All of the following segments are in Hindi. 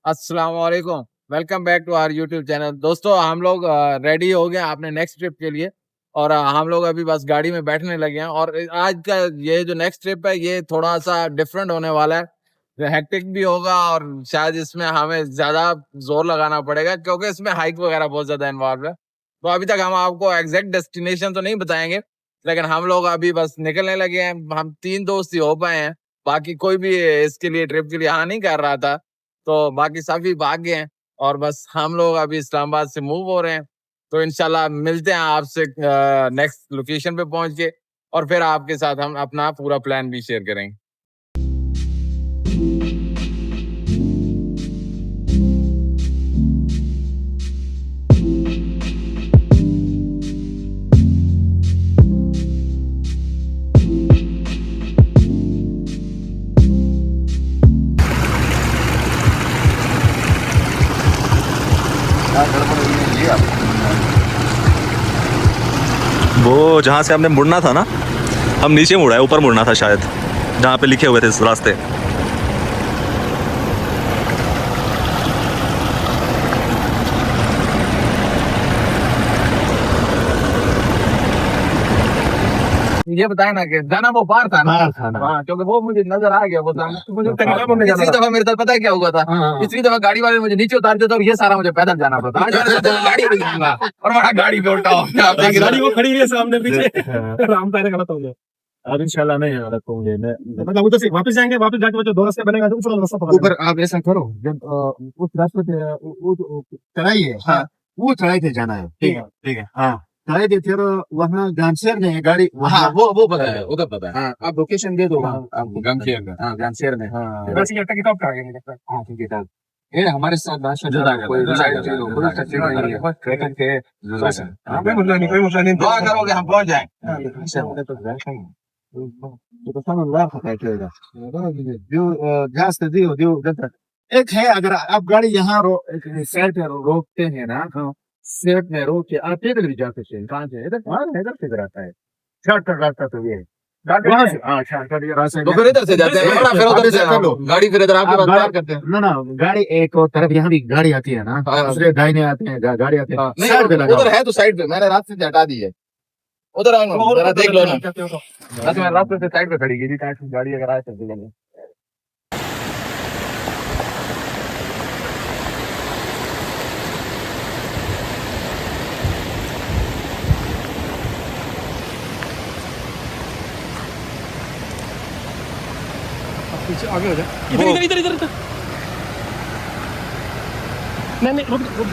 अस्सलाम वालेकुम, welcome back to our YouTube channel. दोस्तों हम लोग रेडी हो गए अपने नेक्स्ट ट्रिप के लिए और हम लोग अभी बस गाड़ी में बैठने लगे हैं। और आज का ये जो नेक्स्ट ट्रिप है ये थोड़ा सा डिफरेंट होने वाला है, हेक्टिक भी होगा और शायद इसमें हमें ज्यादा जोर लगाना पड़ेगा क्योंकि इसमें हाइक वगैरह बहुत ज्यादा इन्वॉल्व है। तो अभी तक हम आपको एग्जैक्ट डेस्टिनेशन तो नहीं बताएंगे, लेकिन हम लोग अभी बस निकलने लगे हैं। हम 3 दोस्त ही हो पाए हैं, बाकी कोई भी इसके लिए ट्रिप के लिए हाँ नहीं कर रहा था, तो बाकी सभी भाग गए हैं और बस हम लोग अभी इस्लामाबाद से मूव हो रहे हैं। तो इंशाल्लाह मिलते हैं आपसे नेक्स्ट लोकेशन पे पहुंच के और फिर आपके साथ हम अपना पूरा प्लान भी शेयर करेंगे। वो जहाँ से हमने मुड़ना था ना, हम नीचे मुड़ा है, ऊपर मुड़ना था शायद, जहाँ पे लिखे हुए थे इस रास्ते। ये बताया ना कि जाना वो पार था ना। हाँ, क्योंकि वो मुझे नजर आ गया। वो मुझे पिछली दफा मेरे साथ पता है क्या हुआ था? पिछली दफा गाड़ी वाले मुझे नीचे उतार देता और ये सारा मुझे पैदल जाना पड़ता। आज गाड़ी में जाऊंगा और बड़ा गाड़ी पे उल्टा हो गया। गाड़ी वो खड़ी है सामने पीछे। राम पैर गलत हो गया। अब इंशाल्लाह नहीं गलत होंगे। मतलब उधर से वापस जाएंगे, वापस जाके वो जो दो रास्ते बनेगा दूसरा रास्ता पकड़ेंगे। ऊपर आप ऐसा करो, जब उस रास्ते पे चढ़ाई है, हाँ, वो चढ़ाई पे जाना है। ठीक है, ठीक है, हाँ, चढ़ाई पे फिर वहाँ गामशेर में है गाड़ी। हाँ, वो पता है, उधर पता है। हाँ, आप लोकेशन दे दो वहाँ आपको, गामशेर में। हाँ, गामशेर में। हाँ, बस ये टकी टॉप का आगे मुझे। हाँ, ठीक है, तब ये हमारे साथ बादशाह कोई कोई मुश्किल नहीं। दुआ करोगे हम पहुंच जाए। एक है, अगर आप गाड़ी यहाँ साइड पे रोकते हैं ना, साइड में रोक के आप पैदल भी जा सकते हैं। कहाँ से? इधर से आता है, शॉर्टकट रास्ता तो ये है। तो फिर इधर से जाते हैं, फिर उधर से गाड़ी फिर इधर आपके पास पार करते हैं। ना गाड़ी एक और तरफ यहाँ भी गाड़ी आती है ना, दूसरे दाहिने आते हैं, गाड़ी आते हैं। नहीं उधर है तो साइड पे, मैंने रास्ते से हटा दी है। उधर आओ ना, जरा देख लो ना। बस मैं रास्ते से साइड पे खड़ी की थी ताकि गाड़ी अगर आए तो चलेंगे। पीछे आगे हो जाए। इधर इधर इधर इधर इधर। नहीं रुक रुक रुक।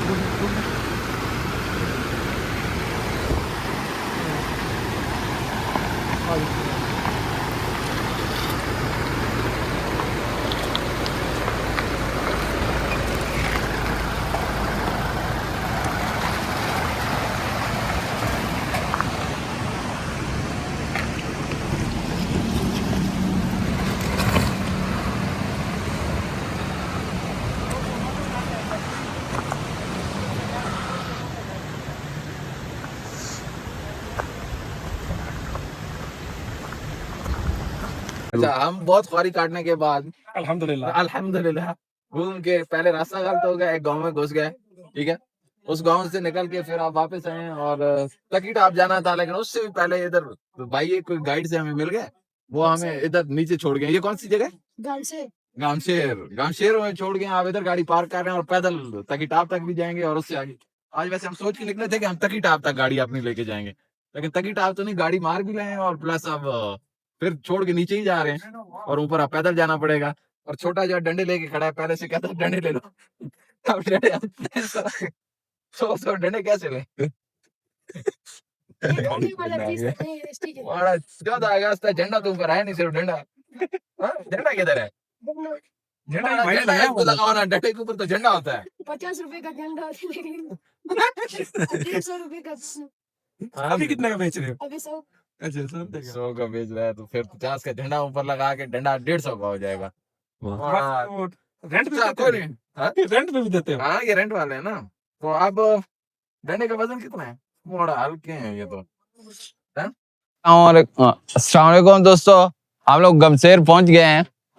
अच्छा, हम बहुत ख्वारी काटने के बाद अल्हम्दुलिल्लाह घूम के पहले रास्ता गलत हो गया, एक गांव में घुस गए। ठीक है, उस गांव से निकल के फिर आप वापस आए और तकीट आप जाना था, लेकिन उससे भी पहले इधर भाई एक कोई गाइड से हमें मिल गए। वो हमें इधर नीचे छोड़ गए। ये कौन सी जगह? गामशेर में छोड़ गए। आप इधर गाड़ी पार्क कर रहे हैं और पैदल तकीटाप तक भी जाएंगे और उससे आगे। आज वैसे हम सोच के निकले थे कि हम तकीटाप तक गाड़ी अपनी लेके जाएंगे, लेकिन तकीटाप तो नहीं, गाड़ी मार भी रहे हैं और प्लस अब फिर छोड़ के नीचे ही जा रहे हैं और ऊपर आप पैदल जाना पड़ेगा। और छोटा जो डंडे लेके खड़ा है, पहले से कहता है डंडे ले लो। अब डंडे सौ डंडे कैसे ले? 14 अगस्त है, झंडा तो ऊपर है नहीं, सिर्फ डंडा। हाँ, झंडा किधर है? झंडा लगाओ ना, डंडे के ऊपर तो झंडा होता है। 50 रुपए का झंडा। 150 रुपए का। अभी कितने का बेच रहे हो? अभी 100। अच्छा 100 का बेच रहा है तो फिर 50 का झंडा ऊपर लगा के डंडा 150 का हो जाएगा। रेंट पे रेंट पे भी देते हो? हाँ, ये रेंट वाले है ना। तो अब डंडे का वजन कितना है? थोड़ा हल्के हैं ये तो। अस्सलाम वालेकुम दोस्तों, हम लोग गमशेर पहुंच गए हैं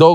2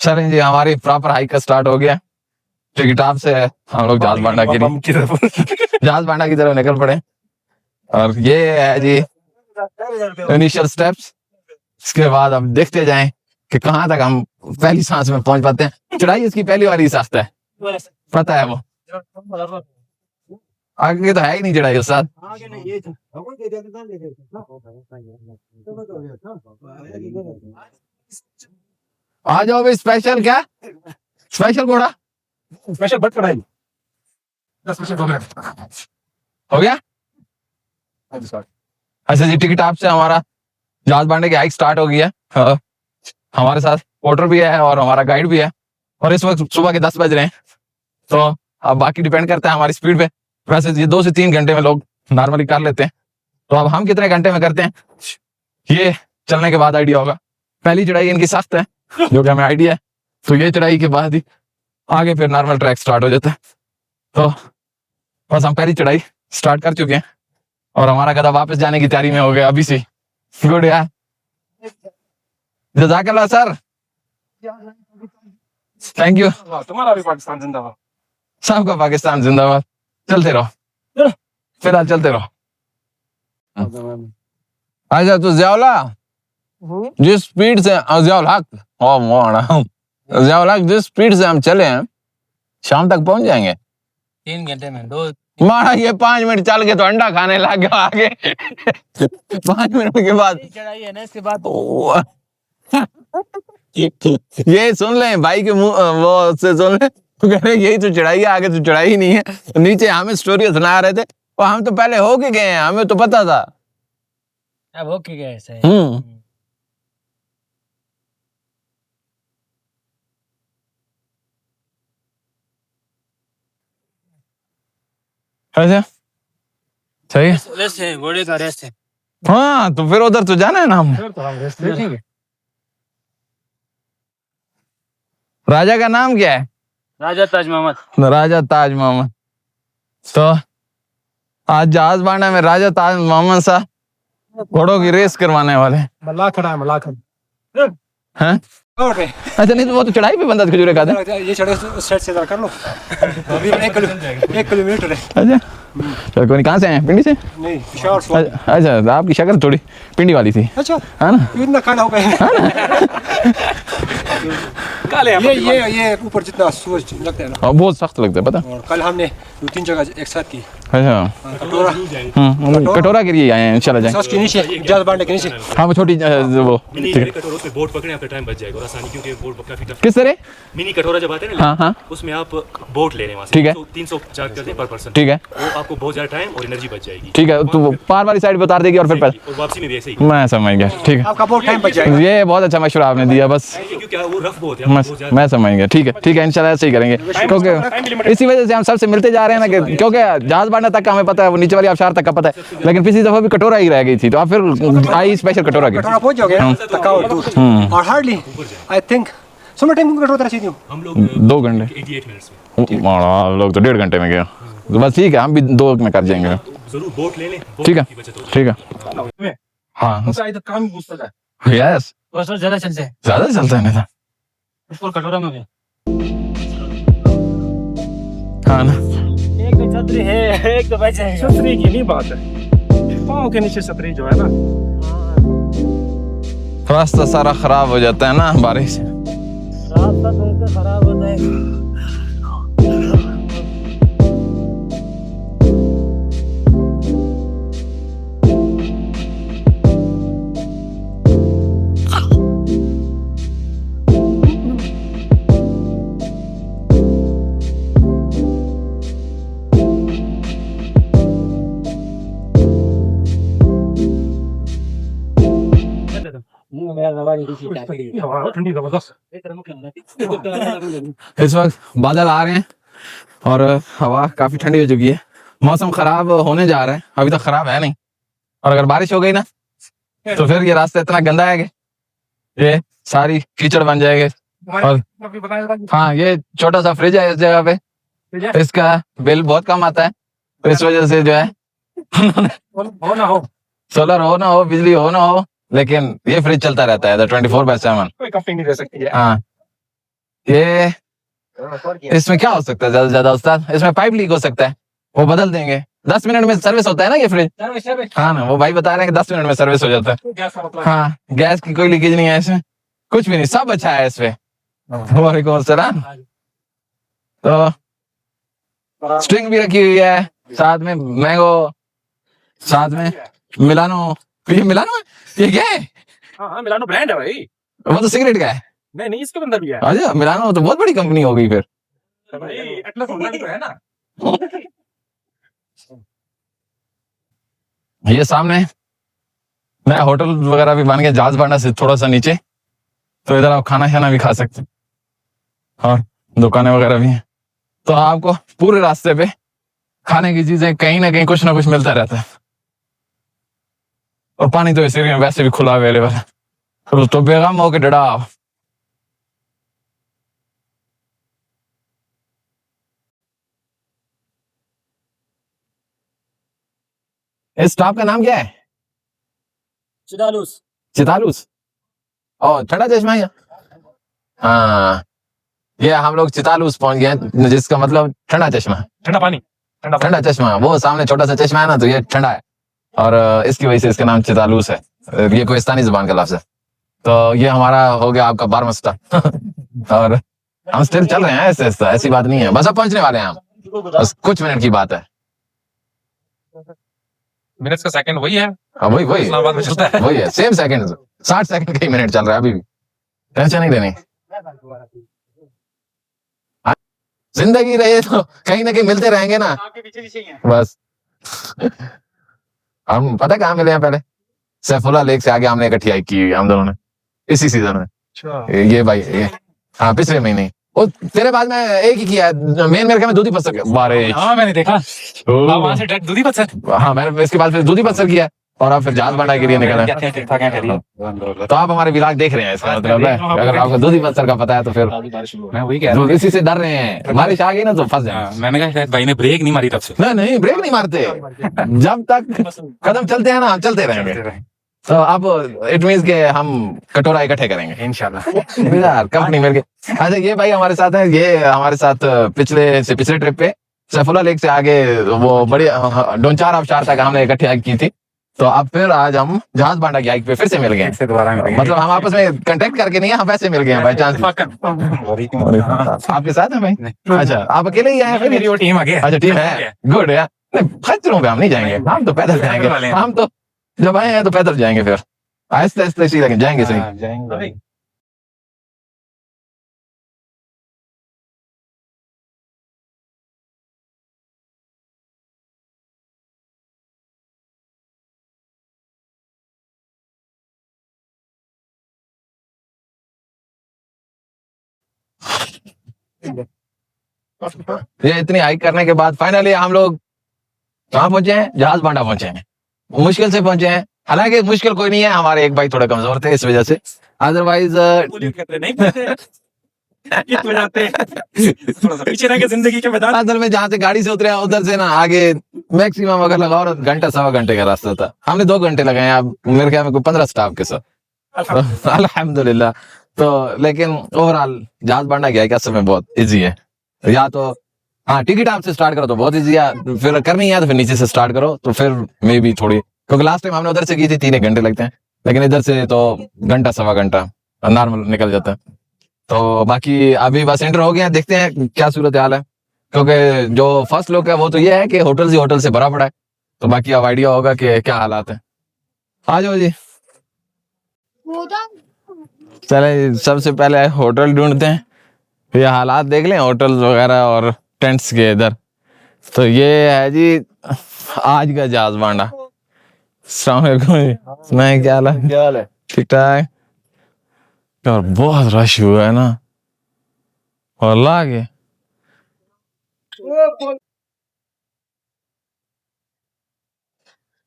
चलें जी, हमारी प्रॉपर हाइक का स्टार्ट हो गया। टिकटॉप से हम लोग जहाज बांडा की तरफ निकल पड़े और ये है जी इनिशियल स्टेप्स। इसके बाद हम देखते जाएं कि कहाँ तक हम पहली सांस में पहुंच पाते हैं। चढ़ाई इसकी पहली वाली सांस है, पता है वो, आगे तो है ही नहीं चढ़ाई उस साथ। आ जाओ भाई, स्पेशल क्या, स्पेशल घोड़ा, स्पेशल बट कढ़ाई हो गया। अच्छा जी, टिकट आपसे हमारा जहाज बांधने की हाइक स्टार्ट हो गई है। हमारे साथ पोर्टर भी है और हमारा गाइड भी है और इस वक्त सुबह के 10 बज रहे हैं। तो अब बाकी डिपेंड करता है हमारी स्पीड पे। वैसे ये 2 से 3 घंटे में लोग नॉर्मली कर लेते हैं, तो अब हम कितने घंटे में करते हैं ये चलने के बाद आइडिया होगा। पहली चढ़ाई इनकी सख्त है जो कि हमें आइडिया है, तो ये चढ़ाई के बाद ही आगे फिर नॉर्मल ट्रैक स्टार्ट हो जाता है। तो बस हम पहली चढ़ाई स्टार्ट कर चुके हैं और हमारा गधा वापस जाने की तैयारी में हो गया अभी से। गुड यार, जज़ाकल्लाह सर, थैंक यू। तुम्हारा भी पाकिस्तान जिंदाबाद, सबका पाकिस्तान जिंदाबाद। चलते रहो, फिलहाल चलते रहो। अच्छा तो ज़ियाउल्ला, जिस स्पीड से ज़ियाउल हक जिस स्पीड से हम चले हैं शाम तक पहुंच जाएंगे 3 घंटे में। 2 मारा ये 5 मिनट चल के तो अंडा खाने लग गया आगे 5 मिनट के बाद चढ़ाई है ना, इसके बाद ये सुन ले भाई के मुंह वो से सुन ले, तो कह रहे यही तो चढ़ाई है, आगे तो चढ़ाई ही नहीं है। नीचे हमें स्टोरी सुना रहे थे और हम तो पहले हो के गए हैं, हमें तो पता था। अब हो के गए ऐसे। अच्छा सही है, रेस्ट है, घोड़े का रेस्ट है। हाँ तो फिर उधर तो जाना है ना हमने। फिर तो हम रेस्ट देखेंगे। राजा का नाम क्या है? राजा ताज मोहम्मद। राजा ताज मोहम्मद। तो आज जहाज बांडा में राजा ताज मोहम्मद साहब घोड़ों की रेस करवाने वाले हैं। मल्लाह खड़ा है, मल्लाह खड़ा हैं? अच्छा नहीं तो वो तो चढ़ाई पे बंदा खजूरे का था। ये चढ़े सेट से कर लो अभी 1 किलोमीटर है। अच्छा चल कोई नहीं, कहाँ से हैं? पिंडी से? नहीं पिशावर से। अच्छा आपकी शक्ल थोड़ी पिंडी वाली थी, अच्छा है ना? इतना काला हो गया काले हम ये ऊपर जितना सूरज लगता है ना, और बहुत सख्त लगता है पता। और कल हमने 2-3 जगह एक साथ की। अच्छा कटोरा कटोरा के लिए आए हैं, इंशाल्लाह जाएं। सस के नीचे जहाज बांधने के नीचे हाँ वो छोटी वो मिनी कटोरों पे बोट पकड़े, आपका टाइम बच जाएगा और आसानी, क्योंकि बोट काफी टफ। किस तरह? मिनी कटोरा जब आते हैं ना, हाँ हाँ उसमें आप बोट ले रहे हैं वहाँ से, ठीक है। 300 चार्ज करते हैं पर पर्सन। ठीक है वो आपको बहुत ज्यादा टाइम और एनर्जी बच जाएगी। ठीक है, तो वो पार वाली साइड पे उतार देगी और फिर और वापसी में भी ऐसे ही, मैं समझ गया। ठीक है, आपका बहुत टाइम बच जाएगा। ये बहुत अच्छा मशवरा आपने दिया। बस क्योंकि वो रफ बहुत है, बहुत ज्यादा। मैं समझ गया। ठीक है इंशाल्लाह ऐसे ही करेंगे, क्योंकि इसी वजह से हम सबसे मिलते जा रहे हैं ना, क्योंकि जहाज बांडा तक का हमें पता है, वो नीचे वाली आबशार तक का पता है, लेकिन पिछली दफा भी कटोरा ही रह गई थी, तो आप फिर आई स्पेशल कटोरा की। कटोरा पहुंच जाओगे थकावट दूर। और hardly I think summer time में कटोरा चाहिए हम लोग 2 घंटे 88 मिनट्स में हम लोग तो 1.5 घंटे में गए, तो बस ठीक है, हम भी 2 में कर जाएंगे। जरूर बोट ले लें, बोट ठीक है की बचत होगी। ठीक है हाँ इधर काम घुसता है। यस बस ज्यादा चलते हैं ज्यादा चलता है ना उसको कटोरा में भी। हाँ ना। एक तो छतरी है, एक तो बच जाएगा। छतरी की नहीं बात है, पाँव के नीचे छतरी जो है ना, रास्ता सारा खराब हो जाता है ना बारिश से। रास्ता तो खराब होता है। ठंडी जबरदस्त। इस वक्त बादल आ रहे हैं और हवा काफी ठंडी हो चुकी है, मौसम खराब होने जा रहा है, अभी तक खराब है नहीं, और अगर बारिश हो गई ना तो फिर ये रास्ता इतना गंदा है कि ये सारी कीचड़ बन जाएगी। और हाँ ये छोटा सा फ्रिज है इस जगह पे, इसका बिल बहुत कम आता है, तो इस वजह से जो है हो ना हो, सोलर हो ना हो, बिजली हो ना हो, लेकिन ये फ्रिज चलता रहता है इधर 24/7। कोई कंपनी नहीं रह सकती है। हाँ, ये इसमें क्या हो सकता है ज्यादा से ज्यादा उस्ताद? इसमें पाइप लीक हो सकता है, वो बदल देंगे। 10 मिनट में सर्विस होता है ना ये फ्रिज? हाँ ना, वो भाई बता रहे हैं कि 10 मिनट में सर्विस हो जाता है। हाँ, गैस की कोई लीकेज नहीं है इसमें, कुछ भी नहीं, सब अच्छा है इसमें। वालेकुम अस्सलाम। तो स्ट्रिंग भी रखी हुई है, साथ में मैंगो, साथ में मिलानो। ये मिलानो है? ये क्या है? हाँ, मिलानो ब्रांड है भाई। वो तो सिगरेट का है। नहीं, इसके अंदर भी है अच्छा, मिलानो तो बहुत बड़ी कंपनी हो गई फिर। भाई। एटलस होना भी तो है ना। ये सामने नया होटल वगैरह भी बन गया जहाज बांडा से थोड़ा सा नीचे, तो इधर आप खाना खाना भी खा सकते हैं और दुकानें वगैरह भी हैं। तो आपको पूरे रास्ते पे खाने की चीजें कहीं ना कुछ मिलता रहता है। और पानी तो इस एरिया में वैसे भी खुला अवेलेबल है, तो बेगम हो के डरा आप। इस स्टॉप का नाम क्या है? चिदालूस। चितालूस। ओ, ठंडा चश्मा है। हाँ, ये हम लोग चितालूस पहुंच गए हैं, जिसका मतलब ठंडा चश्मा। ठंडा पानी, ठंडा चश्मा, वो सामने छोटा सा चश्मा है ना, तो ये ठंडा है और इसकी वजह से इसका नाम चितालूस है। ये कोहिस्तानी जुबान का लफ्ज है। तो ये हमारा हो गया आपका बारमस्ता। और हम स्टिल चल रहे हैं ऐसे, ऐसी बात नहीं है, बस अब पहुंचने वाले हैं हम, बस कुछ मिनट की बात है। मिनट्स का सेकंड वही है। हाँ, वही इस्लामाबाद में चलता है। वही है, सेम सेकंड, 60 सेकंड का ही मिनट चल रहा है अभी भी, टेंशन नहीं लेनी। जिंदगी रहे तो कहीं ना कहीं मिलते रहेंगे ना, आपके पीछे हैं। बस। हम पता कहाँ मिले हैं पहले? सैफुल्ला लेक से आगे हमने इकट्ठी हाइक की हुई हम दोनों ने, इसी सीजन में। ये भाई ये, हाँ, पिछले महीने। वो तेरे बाद में एक ही किया है, मेन मेरे में दूधी पत्थर बारे। हाँ, मैंने देखा वहां से डायरेक्ट दूधी पत्थर। हाँ, मैंने इसके बाद फिर दूधी पत्थर किया और आप फिर जहाज बांडा के लिए निकले। तो आप हमारे विलाग देख रहे हैं, इसका मतलब है अगर आपको दूधी पत्थर का पता है तो फिर मैं वही कह रहा हूँ, इसी से डर रहे हैं, बारिश आ गई ना तो फंस जाए। मैंने कहा शायद भाई ने ब्रेक नहीं मारी तब से। नहीं, ब्रेक नहीं मारते, जब तक कदम चलते हैं ना हम चलते रहेंगे। तो अब इट मीन्स के हम कटोरा इकट्ठे करेंगे इंशाल्लाह यार, कंपनी मिल के। अच्छा, ये भाई हमारे साथ है, ये हमारे साथ पिछले ट्रिप पे सैफुल्ला लेक से आगे वो बड़ी डोंचार आबशार तक हमने इकट्ठी हाइक की थी। तो अब फिर आज हम जहाज बांडा की हाइक पे फिर से मिल गए, मतलब हम आपस में कांटेक्ट करके नहीं है, हम वैसे मिल गए हैं बाई चांस। आपके साथ है भाई? अच्छा, आप अकेले ही आए? मेरी वो टीम आ गया। अच्छा, टीम है, गुड यार। खच्चरों पे हम नहीं जाएंगे, हम तो पैदल जाएंगे। हम तो जब आए हैं तो पैदल जाएंगे, फिर आहिस्ते आहिस्ते सीधा जाएंगे सही। जाएंगे। ये इतनी हाइक करने के बाद फाइनली हम लोग कहाँ पहुंचे हैं? जहाज बांडा पहुंचे हैं, मुश्किल से पहुंचे हैं। हालांकि मुश्किल कोई नहीं है, हमारे एक भाई थोड़े कमजोर थे इस वजह से, अदरवाइज जिंदगी के मैदान। असल में जहाँ से गाड़ी से उतरे उधर से ना आगे मैक्सिमम अगर लगाओ और घंटा सवा घंटे का रास्ता था, हमने 2 घंटे लगाए। अब मेरे ख्याल में कोई 15 स्टाफ के साथ अल्हम्दुलिल्लाह। तो लेकिन ओवरऑल जहाज बांडा गया क्या समय बहुत इजी है। या तो हाँ, टिकट आपसे स्टार्ट करो तो बहुत इजी है, फिर करनी है तो फिर नीचे से स्टार्ट करो तो फिर मे बी थोड़ी, क्योंकि लास्ट टाइम हमने उधर से की थी 3 घंटे लगते हैं, लेकिन इधर से तो घंटा सवा घंटा नॉर्मल निकल जाता है। तो बाकी अभी बस एंटर हो गया, देखते हैं क्या सूरत हाल है, क्योंकि जो फर्स्ट लुक है वो तो ये है कि होटल ही होटल से भरा पड़ा है। तो बाकी अब आइडिया होगा कि क्या हालात है। आ जाओ जी, चले सबसे पहले होटल ढूंढते हैं, ये हालात देख लें होटल वगैरह और टेंट्स के इधर। तो ये है जी आज का जहाज बांडा। अस्सलाम वालेकुम, सुनाए क्या हाल है? ठीक ठाक यार, बहुत रश हुआ है ना वल्लाह के।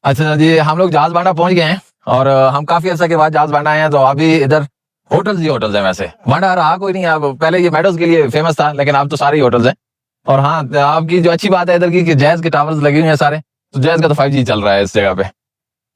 अच्छा जी, हम लोग जहाज बांडा पहुंच गए हैं और हम काफी अर्सा के बाद जहाज बांडा आए हैं। तो अभी इधर होटल्स ही होटल्स हैं, वैसे बांडा रहा कोई नहीं। अब पहले ये मेडोज के लिए फेमस था, लेकिन अब तो सारे ही होटल्स हैं। और हाँ, आपकी जो अच्छी बात है इधर की कि जैज के टावर्स लगे हुए हैं सारे, तो जैज का तो 5G चल रहा है इस जगह पे।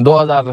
2000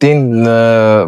3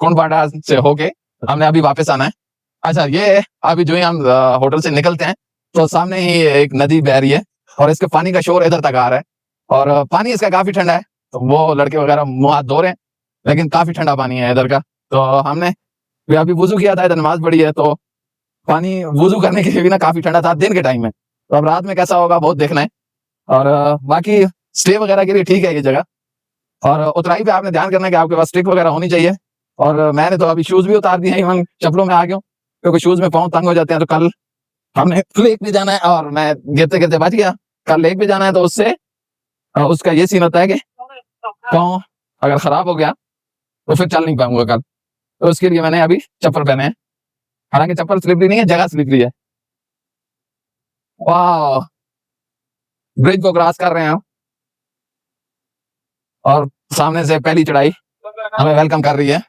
कोंडवाड़ा से होके हमने अभी वापस आना है। अच्छा, ये अभी जो ही हम होटल से निकलते हैं तो सामने ही एक नदी बह रही है और इसके पानी का शोर इधर तक आ रहा है और पानी इसका काफी ठंडा है। तो वो लड़के वगैरह मुंह हाथ धो रहे हैं, लेकिन काफी ठंडा पानी है इधर का। तो हमने भी अभी वुजू किया था, इधर नमाज पढ़ी है, तो पानी वुजू करने के लिए भी ना काफी ठंडा था दिन के टाइम में। तो अब रात में कैसा होगा बहुत देखना है। और बाकी स्टे वगैरह के लिए ठीक है ये जगह। और उतराई पे आपने ध्यान करना है कि आपके पास स्टिक वगैरह होनी चाहिए। और मैंने तो अभी शूज भी उतार दिए हैं, इवन चप्पलों में आ गया हूँ क्योंकि शूज में पाँव तंग हो जाते हैं। तो कल हमने लेक भी जाना है और मैं गिरते गिरते बच गया। कल लेक भी जाना है तो उससे उसका ये सीन होता है कि पाँव अगर खराब हो गया तो फिर चल नहीं पाऊंगा कल। तो उसके लिए मैंने अभी चप्पल पहने हैं, हालांकि चप्पल स्लिपरी नहीं है, जगह स्लिपरी है। वाह, ब्रिज को क्रॉस कर रहे हैं हम और सामने से पहली चढ़ाई हमें वेलकम कर रही है।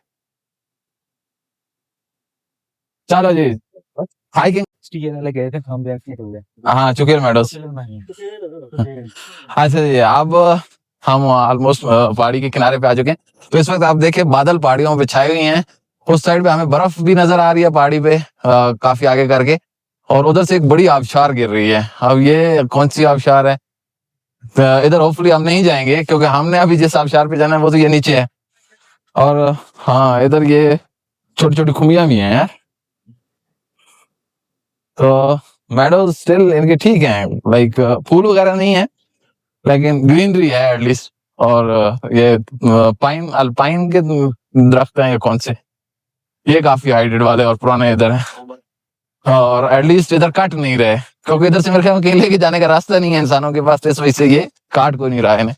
चलो जी, हाइकिंग हाँ चुकेर मेडोस। अच्छा जी, अब हम ऑलमोस्ट पहाड़ी के किनारे पे आ चुके हैं। तो इस वक्त आप देखिए बादल पहाड़ियों पे छाए हुए हैं। उस साइड पे हमें बर्फ भी नजर आ रही है पहाड़ी पे काफी आगे करके, और उधर से एक बड़ी आबशार गिर रही है। अब ये कौन सी आबशार है? तो इधर होपफुली हम नहीं जाएंगे क्योंकि हमने अभी जिस आबशार पे जाना है वो तो ये नीचे है। और हाँ, इधर ये छोटी छोटी खुमियां भी हैं यार। तो मेडोज स्टिल इनके ठीक हैं, लाइक फूल वगैरह नहीं है लेकिन ग्रीनरी है एटलीस्ट। और ये पाइन अल्पाइन के दरख्त हैं, ये कौन से, ये काफी हाइटेड वाले और पुराने इधर हैं। और एटलीस्ट इधर काट नहीं रहे क्योंकि इधर से मेरे ख्याल में केले के जाने का रास्ता नहीं है इंसानों के पास, इस वजह से ये काट को नहीं रहा है इन्हें।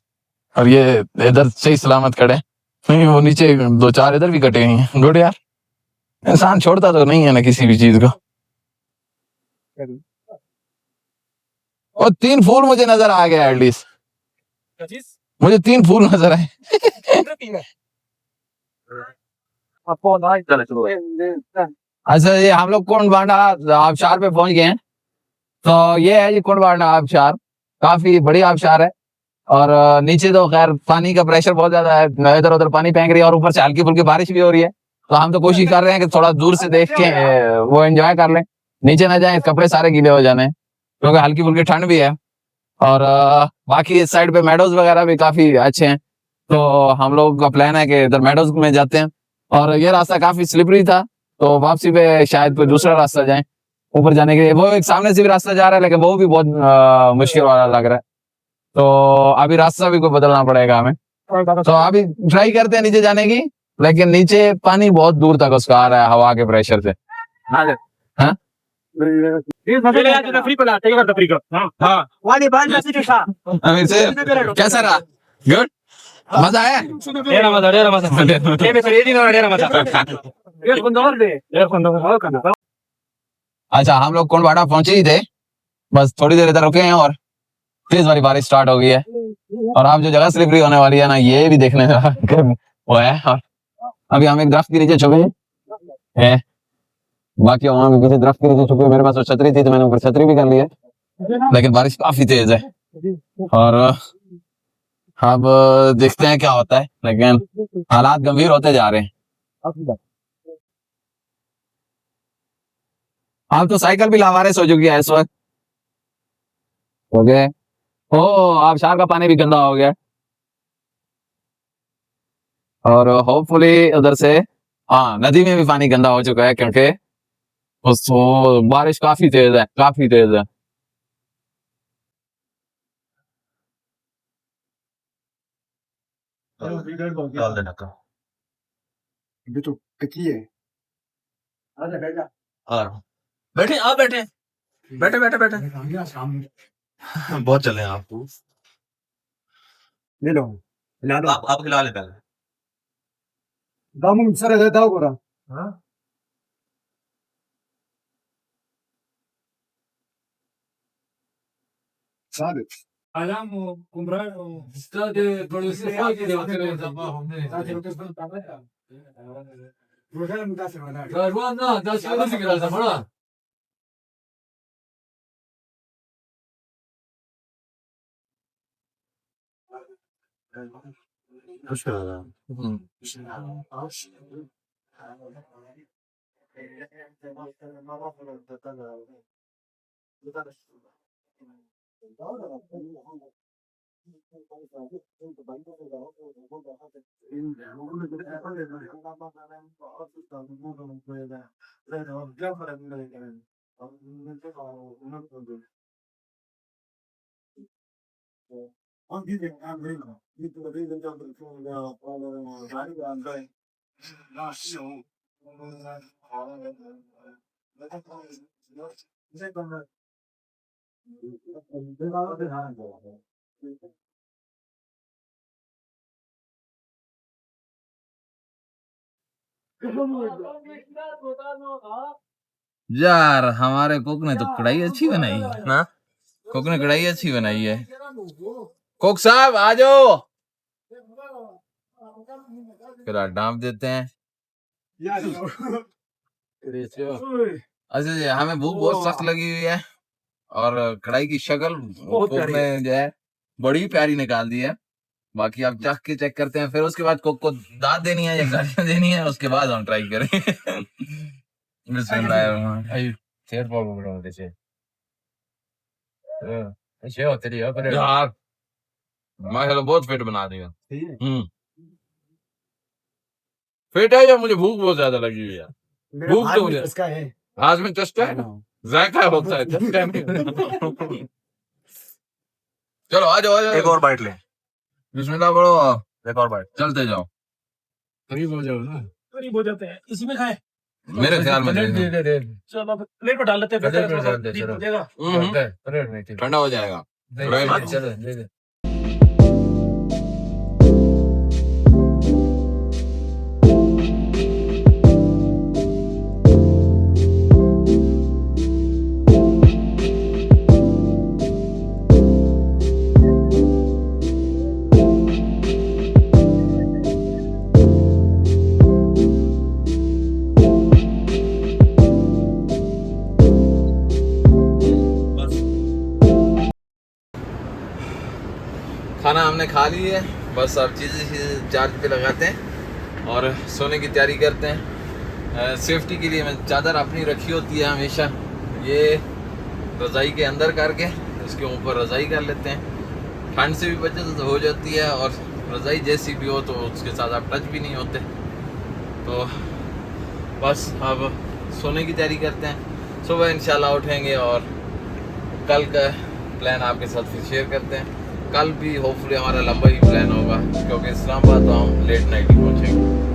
और ये इधर सही सलामत खड़े नहीं, वो नीचे दो चार इधर भी कटे हुए हैं। गुड यार, इंसान छोड़ता तो नहीं है ना किसी भी चीज को। और 3 फूल मुझे नजर आ गया एटलीस्ट, मुझे 3 फूल नजर आए। अच्छा, ये हम लोग कोंडवाड़ा आबशार पे पहुंच गए हैं। तो ये है जी कोंडवाड़ा आबशार, काफी बड़ी आबशार है। और नीचे तो खैर पानी का प्रेशर बहुत ज्यादा है, इधर उधर पानी फेंक रही है और ऊपर से हल्की फुल्की बारिश भी हो रही है। तो हम तो कोशिश कर रहे हैं कि थोड़ा दूर से देख के वो एंजॉय कर लें, नीचे ना जाए, कपड़े सारे गीले हो जाने क्योंकि हल्की फुल्की ठंड भी है। और बाकी इस साइड पे मेडोज वगैरह भी काफी अच्छे हैं। तो हम लोग का प्लान है कि इधर मेडोज में जाते हैं। और ये रास्ता काफी स्लिपरी था, तो वापसी पे शायद कोई दूसरा रास्ता जाए ऊपर जाने के लिए। वो एक सामने से भी रास्ता जा रहा है लेकिन वो भी बहुत मुश्किल वाला लग रहा है। तो अभी रास्ता भी कोई बदलना पड़ेगा हमें। तो अभी ट्राई करते हैं नीचे जाने की, लेकिन नीचे पानी बहुत दूर तक उसका आ रहा है हवा के प्रेशर से। हाँ? अमीर से कैसा रहा? गुड, मजा आया? अच्छा, हम लोग कोंडवाड़ा पहुंचे ही थे, बस थोड़ी देर इधर रुके हैं और तेज वाली बारिश स्टार्ट हो गई है। और आप जो जगह स्लिपरी होने वाली है ना, ये भी देखने वो है। और अभी हम एक दरख्त के नीचे छुपे हैं, बाकी वहां भी पीछे दरख्त के नीचे छुपे। मेरे पास वो छतरी थी तो मैंने ऊपर छतरी भी कर ली है, लेकिन बारिश काफी तेज है। और अब देखते हैं क्या होता है, लेकिन हालात गंभीर होते जा रहे हैं। आप तो साइकिल भी लावारिस हो चुकी है इस वक्त। ओके, ओ आबशार का पानी भी गंदा हो गया और होपफुली उधर से हाँ नदी में भी पानी गंदा हो चुका है क्योंकि वो बारिश काफी तेज है, काफी तेज है। डाल देना का अभी तो कितनी है? हाँ, बैठे आप बैठे बैठे बैठे बैठे बहुत चले हैं आपको। ले लो, ला दो। आप खिला ले पहले। दामुन सर देता हो पूरा। हाँ, साबित यार हमारे कुक ने तो कढ़ाई अच्छी बनाई है ना कुक ने कढ़ाई अच्छी बनाई है कुक साहब आ जाओ फिर डांप देते हैं अच्छा जी हमें भूख बहुत सख्त लगी हुई है और कढ़ाई की शक्ल कुक ने जो है बड़ी प्यारी निकाल दी है बाकी आप चख के चेक करते हैं फिर उसके बाद कुक को दाद देनी है या गालियां देनी है उसके बाद हम ट्राई करें यार माशाल्लाह बहुत फिट बना दिया फिट है या मुझे भूख बहुत ज्यादा लगी हुई है भूख तो मुझे इसका है आज में चस्का है जायका होता है चस्का नहीं चलो आ जाओ एक और बाइट ले बिस्मिल्लाह पढ़ो एक और बाइट चलते जाओ करीब हो जाओ ना करीब हो जाते हैं इसी में खाए मेरे ख्याल में चलो प्लेट पर डाल लेते हैं ठंडा हो जाएगा खाना हमने खा ली है बस अब चीज़ें चार्ज पे लगाते हैं और सोने की तैयारी करते हैं सेफ्टी के लिए मैं चादर अपनी रखी होती है हमेशा ये रज़ाई के अंदर करके इसके ऊपर रज़ाई कर लेते हैं ठंड से भी बचत हो जाती है और रज़ाई जैसी भी हो तो उसके साथ आप टच भी नहीं होते तो बस अब सोने की तैयारी करते हैं सुबह इंशाल्लाह उठेंगे और कल का प्लान आपके साथ फिर शेयर करते हैं कल भी होपफुली हमारा लंबा ही प्लान होगा क्योंकि इस्लामाबाद तो हम लेट नाइट ही पहुँचेंगे